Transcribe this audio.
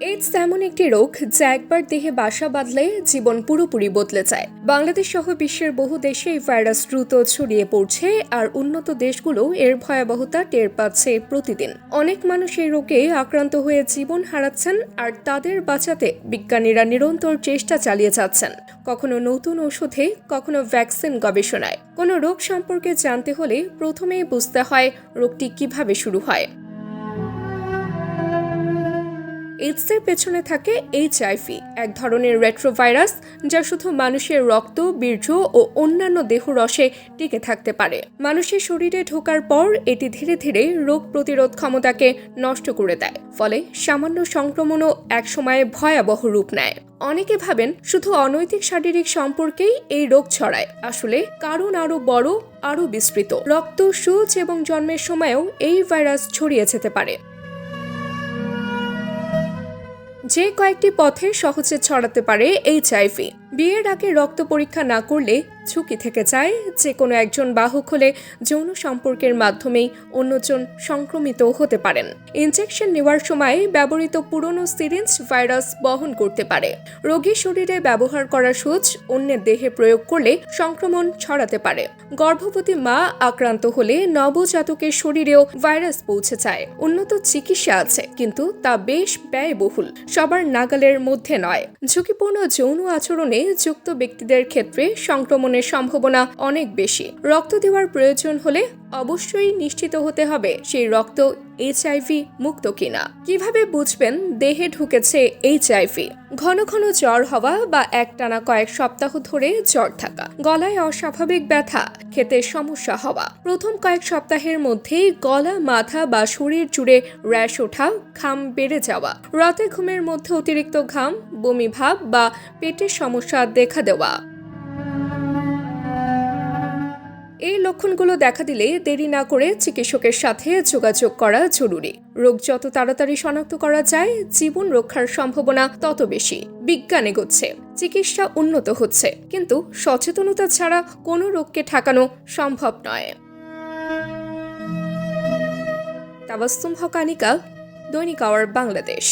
AIDS এমন একটি রোগ যা একবার দেহে বাসা বাঁধলে জীবন পুরোপুরি বদলে যায়। বাংলাদেশ সহ বিশ্বের বহু দেশে এই ভাইরাস দ্রুত ছড়িয়ে পড়ছে, আর উন্নত দেশগুলো এর ভয়াবহতা টের পাচ্ছে প্রতিদিন। অনেক মানুষ এই রোগে আক্রান্ত হয়ে জীবন হারাচ্ছেন, আর তাদের বাঁচাতে বিজ্ঞানীরা নিরন্তর চেষ্টা চালিয়ে যাচ্ছেন, কখনো নতুন ওষুধে, কখনো ভ্যাকসিন গবেষণায়। কোনো রোগ সম্পর্কে জানতে হলে প্রথমেই বুঝতে হয় রোগটি কিভাবে শুরু হয়। এইডসের পেছনে থাকে এইচআইভি, এক ধরনের রেট্রোভাইরাস যা শুধু মানুষের রক্ত, বীর্য ও অন্যান্য দেহরসে টিকে থাকতে পারে। মানুষের শরীরে ঢোকার পর এটি ধীরে ধীরে রোগ প্রতিরোধ ক্ষমতাকে নষ্ট করে দেয়, ফলে সামান্য সংক্রমণও একসময়ে ভয়াবহ রূপ নেয়। অনেকে ভাবেন শুধু অনৈতিক শারীরিক সম্পর্কেই এই রোগ ছড়ায়। আসলে কারণ আরও বড়, আরও বিস্তৃত। রক্ত, সূচ এবং জন্মের সময়েও এই ভাইরাস ছড়িয়ে যেতে পারে। যে কয়েকটি পথে সহজে ছড়াতে পারে এইচআইভি। বিয়ের আগে রক্ত পরীক্ষা না করলে ঝুঁকি থেকে যায় যে কোনো একজন বাহক হলে যৌন সম্পর্কের মাধ্যমেই অন্যজন সংক্রমিত হতে পারেন। ইনজেকশন নেওয়ার সময় ব্যবহৃত পুরনো সিরিঞ্জ ভাইরাস বহন করতে পারে। রোগীর শরীরে ব্যবহার করা সূচ অন্যের দেহে প্রয়োগ করলে সংক্রমণ ছড়াতে পারে। গর্ভবতী মা আক্রান্ত হলে নবজাতকের শরীরেও ভাইরাস পৌঁছে যায়। উন্নত চিকিৎসা আছে, কিন্তু তা বেশ ব্যয়বহুল, সবার নাগালের মধ্যে নয়। ঝুঁকিপূর্ণ যৌন আচরণে যুক্ত ব্যক্তিদের ক্ষেত্রে সংক্রমণের সম্ভাবনা অনেক বেশি। রক্ত দেওয়ার প্রয়োজন হলে অবশ্যই নিশ্চিত হতে হবে সেই রক্ত এইচআইভি মুক্ত কিনা। কিভাবে বুঝবেন দেহে ঢুকেছে এইচআইভি? ঘন ঘন জ্বর হওয়া বা একটানা কয়েক সপ্তাহ ধরে জ্বর থাকা, গলায় অস্বাভাবিক ব্যথা, খেতে সমস্যা হওয়া, প্রথম কয়েক সপ্তাহের মধ্যেই গলা, মাথা বা শরীর জুড়ে র্যাশ ওঠা, ঘাম বেড়ে যাওয়া, রাতে ঘুমের মধ্যে অতিরিক্ত ঘাম, বমি ভাব বা পেটের সমস্যা দেখা দেওয়া। এই লক্ষণগুলো দেখা দিলে দেরি না করে চিকিৎসকের সাথে যোগাযোগ করা জরুরি। রোগ যত তাড়াতাড়ি শনাক্ত করা যায়, জীবন রক্ষার সম্ভাবনা তত বেশি। বিজ্ঞান এগোচ্ছে, চিকিৎসা উন্নত হচ্ছে, কিন্তু সচেতনতা ছাড়া কোনো রোগকে ঠেকানো সম্ভব নয়। তাবাস্সুম হক, আনিকা, দৈনিক আওয়ার বাংলাদেশ।